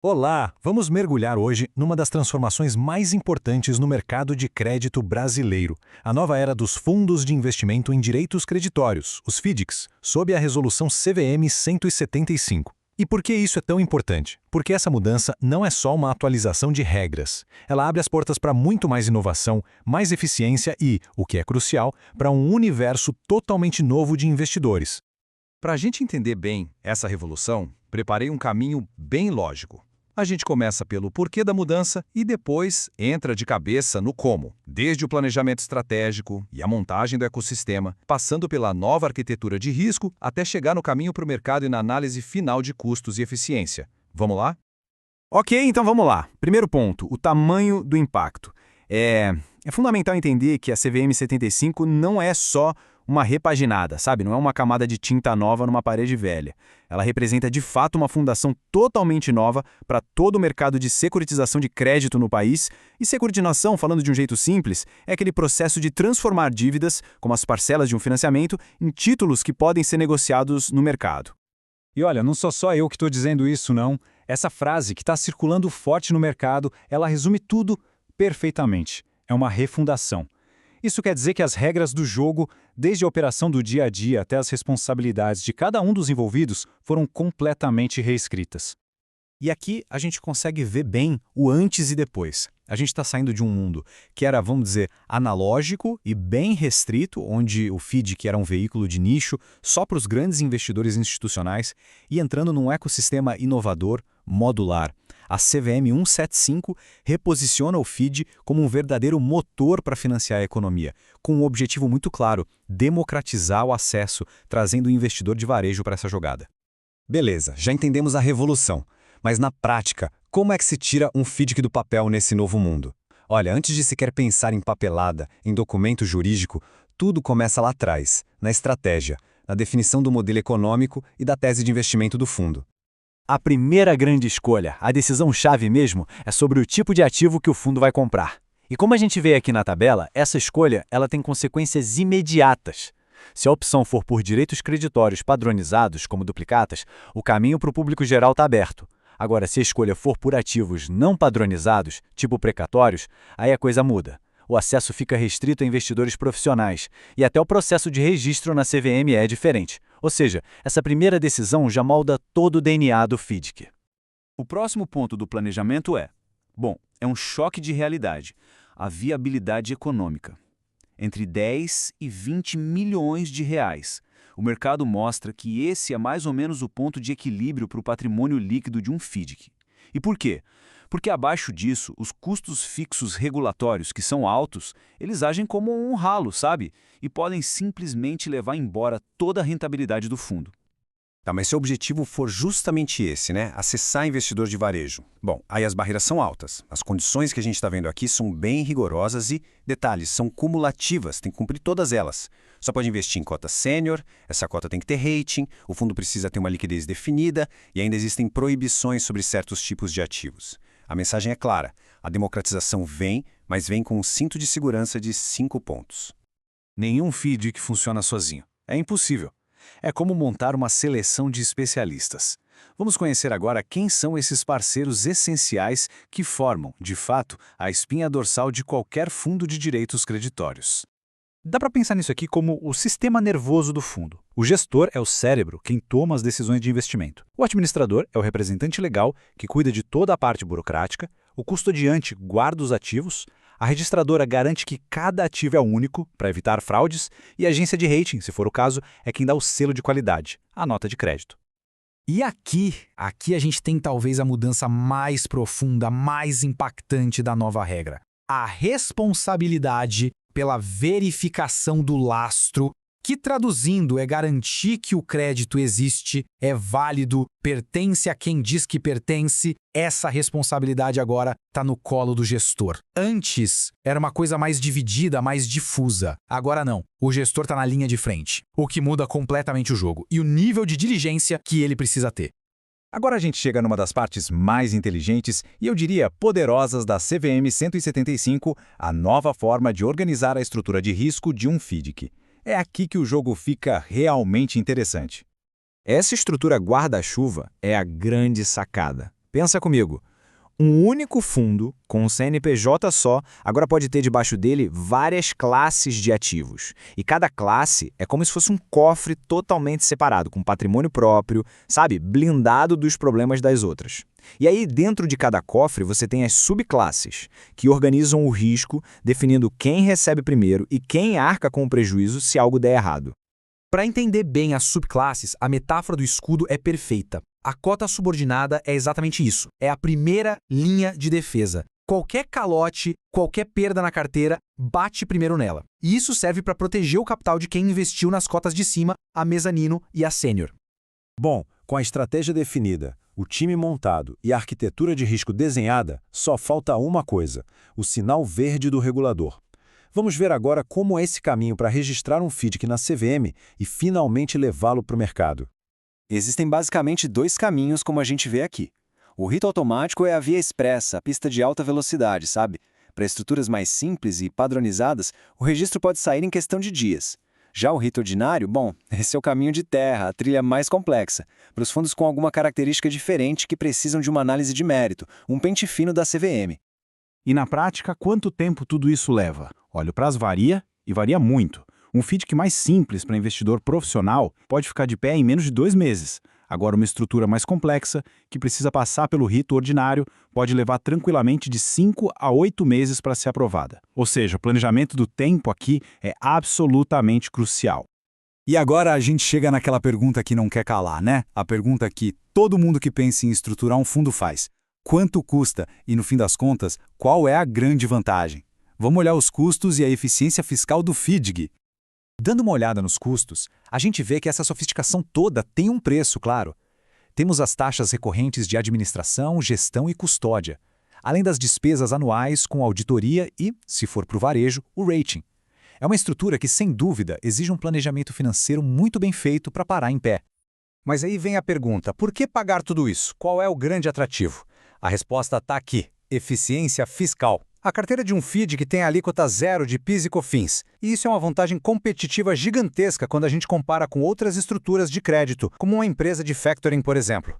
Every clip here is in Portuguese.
Olá, vamos mergulhar hoje numa das transformações mais importantes no mercado de crédito brasileiro, a nova era dos fundos de investimento em direitos creditórios, os FDICs, sob a resolução CVM 175. E por que isso é tão importante? Porque essa mudança não é só uma atualização de regras. Ela abre as portas para muito mais inovação, mais eficiência e, o que é crucial, para um universo totalmente novo de investidores. Para a gente entender bem essa revolução, preparei um caminho bem lógico. A gente começa pelo porquê da mudança e depois entra de cabeça no como, desde o planejamento estratégico e a montagem do ecossistema, passando pela nova arquitetura de risco até chegar no caminho para o mercado e na análise final de custos e eficiência. Vamos lá? Ok, então vamos lá. Primeiro ponto, o tamanho do impacto. É fundamental entender que a CVM 75 não é só uma repaginada, sabe? Não é uma camada de tinta nova numa parede velha. Ela representa, de fato, uma fundação totalmente nova para todo o mercado de securitização de crédito no país. E securitização, falando de um jeito simples, é aquele processo de transformar dívidas, como as parcelas de um financiamento, em títulos que podem ser negociados no mercado. E olha, não sou só eu que estou dizendo isso, não. Essa frase que está circulando forte no mercado, ela resume tudo perfeitamente. É uma refundação. Isso quer dizer que as regras do jogo, desde a operação do dia a dia até as responsabilidades de cada um dos envolvidos, foram completamente reescritas. E aqui a gente consegue ver bem o antes e depois. A gente está saindo de um mundo que era, vamos dizer, analógico e bem restrito, onde o FDIC era um veículo de nicho só para os grandes investidores institucionais, e entrando num ecossistema inovador, modular. A CVM 175 reposiciona o FDIC como um verdadeiro motor para financiar a economia, com um objetivo muito claro: democratizar o acesso, trazendo o investidor de varejo para essa jogada. Beleza, já entendemos a revolução. Mas na prática, como é que se tira um FDIC do papel nesse novo mundo? Olha, antes de sequer pensar em papelada, em documento jurídico, tudo começa lá atrás, na estratégia, na definição do modelo econômico e da tese de investimento do fundo. A primeira grande escolha, a decisão-chave mesmo, é sobre o tipo de ativo que o fundo vai comprar. E como a gente vê aqui na tabela, essa escolha ela tem consequências imediatas. Se a opção for por direitos creditórios padronizados, como duplicatas, o caminho para o público geral está aberto. Agora, se a escolha for por ativos não padronizados, tipo precatórios, aí a coisa muda. O acesso fica restrito a investidores profissionais e até o processo de registro na CVM é diferente. Ou seja, essa primeira decisão já molda todo o DNA do FDIC. O próximo ponto do planejamento é um choque de realidade, a viabilidade econômica. Entre 10 e 20 milhões de reais. O mercado mostra que esse é mais ou menos o ponto de equilíbrio para o patrimônio líquido de um FDIC. E por quê? Porque abaixo disso, os custos fixos regulatórios, que são altos, eles agem como um ralo, sabe? E podem simplesmente levar embora toda a rentabilidade do fundo. Tá, mas se o objetivo for justamente esse, né? Acessar investidor de varejo. Bom, aí as barreiras são altas. As condições que a gente está vendo aqui são bem rigorosas e, detalhes, são cumulativas, tem que cumprir todas elas. Só pode investir em cota sênior, essa cota tem que ter rating, o fundo precisa ter uma liquidez definida e ainda existem proibições sobre certos tipos de ativos. A mensagem é clara, a democratização vem, mas vem com um cinto de segurança de 5 pontos. Nenhum FDIC funciona sozinho. É impossível. É como montar uma seleção de especialistas. Vamos conhecer agora quem são esses parceiros essenciais que formam, de fato, a espinha dorsal de qualquer fundo de direitos creditórios. Dá para pensar nisso aqui como o sistema nervoso do fundo. O gestor é o cérebro, quem toma as decisões de investimento. O administrador é o representante legal, que cuida de toda a parte burocrática. O custodiante guarda os ativos. A registradora garante que cada ativo é único, para evitar fraudes. E a agência de rating, se for o caso, é quem dá o selo de qualidade, a nota de crédito. E aqui a gente tem talvez a mudança mais profunda, mais impactante da nova regra. A responsabilidade pela verificação do lastro, que traduzindo é garantir que o crédito existe, é válido, pertence a quem diz que pertence. Essa responsabilidade agora está no colo do gestor. Antes era uma coisa mais dividida, mais difusa. Agora não. O gestor está na linha de frente, o que muda completamente o jogo e o nível de diligência que ele precisa ter. Agora a gente chega numa das partes mais inteligentes e eu diria poderosas da CVM 175, a nova forma de organizar a estrutura de risco de um FDIC. É aqui que o jogo fica realmente interessante. Essa estrutura guarda-chuva é a grande sacada. Pensa comigo. Um único fundo, com um CNPJ só, agora pode ter debaixo dele várias classes de ativos. E cada classe é como se fosse um cofre totalmente separado, com patrimônio próprio, sabe? Blindado dos problemas das outras. E aí, dentro de cada cofre, você tem as subclasses, que organizam o risco, definindo quem recebe primeiro e quem arca com o prejuízo se algo der errado. Para entender bem as subclasses, a metáfora do escudo é perfeita. A cota subordinada é exatamente isso. É a primeira linha de defesa. Qualquer calote, qualquer perda na carteira, bate primeiro nela. E isso serve para proteger o capital de quem investiu nas cotas de cima, a mezanino e a sênior. Bom, com a estratégia definida, o time montado e a arquitetura de risco desenhada, só falta uma coisa: o sinal verde do regulador. Vamos ver agora como é esse caminho para registrar um FDIC na CVM e finalmente levá-lo para o mercado. Existem basicamente dois caminhos, como a gente vê aqui. O rito automático é a via expressa, a pista de alta velocidade, sabe? Para estruturas mais simples e padronizadas, o registro pode sair em questão de dias. Já o rito ordinário, bom, esse é o caminho de terra, a trilha mais complexa, para os fundos com alguma característica diferente que precisam de uma análise de mérito, um pente fino da CVM. E na prática, quanto tempo tudo isso leva? Olha, o prazo varia, e varia muito. Um FDIC mais simples para investidor profissional pode ficar de pé em menos de 2 meses. Agora, uma estrutura mais complexa, que precisa passar pelo rito ordinário, pode levar tranquilamente de 5 a 8 meses para ser aprovada. Ou seja, o planejamento do tempo aqui é absolutamente crucial. E agora a gente chega naquela pergunta que não quer calar, né? A pergunta que todo mundo que pensa em estruturar um fundo faz. Quanto custa? E, no fim das contas, qual é a grande vantagem? Vamos olhar os custos e a eficiência fiscal do FDIC. Dando uma olhada nos custos, a gente vê que essa sofisticação toda tem um preço, claro. Temos as taxas recorrentes de administração, gestão e custódia, além das despesas anuais com auditoria e, se for para o varejo, o rating. É uma estrutura que, sem dúvida, exige um planejamento financeiro muito bem feito para parar em pé. Mas aí vem a pergunta, por que pagar tudo isso? Qual é o grande atrativo? A resposta está aqui: eficiência fiscal. A carteira de um FDIC tem a alíquota zero de PIS e COFINS, e isso é uma vantagem competitiva gigantesca quando a gente compara com outras estruturas de crédito, como uma empresa de factoring, por exemplo.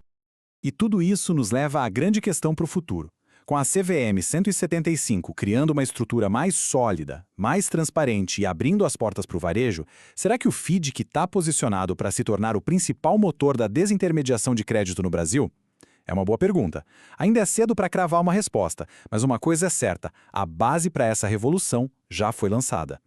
E tudo isso nos leva à grande questão para o futuro. Com a CVM 175 criando uma estrutura mais sólida, mais transparente e abrindo as portas para o varejo, será que o FDIC está posicionado para se tornar o principal motor da desintermediação de crédito no Brasil? É uma boa pergunta. Ainda é cedo para cravar uma resposta, mas uma coisa é certa: a base para essa revolução já foi lançada.